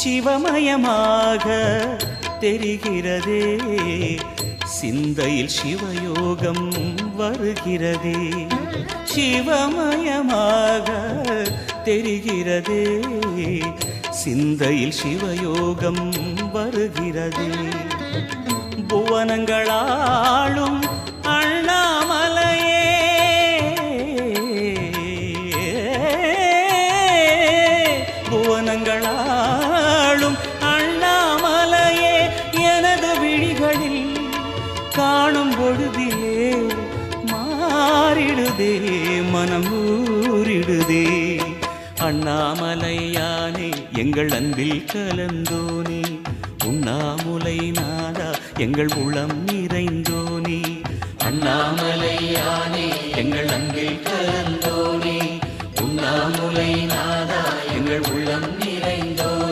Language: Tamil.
சிவமயமாக தெரிகிறதே, சிந்தையில் சிவயோகம் வருகிறதே. சிவமயமாக தெரிகிறதே, சிந்தையில் சிவயோகம் வருகிறதே. புவனங்களாளும் அண்ணாமலையே, புவனங்களாளும் அண்ணாமலையே, எனது விழிகளில் காணும் பொழுதிலே மாறிடுதே, மனம் ஊறிடுதே. அண்ணாமலையானே எங்கள் அன்பில் கலந்தோனே, உண்ணாமுலை நாதா எங்கள் உளம் நிறைந்தோனே. அண்ணாமலையானே எங்கள் அன்பில் கலந்தோனே, உண்ணாமுலை நாதா எங்கள் உள்ளம்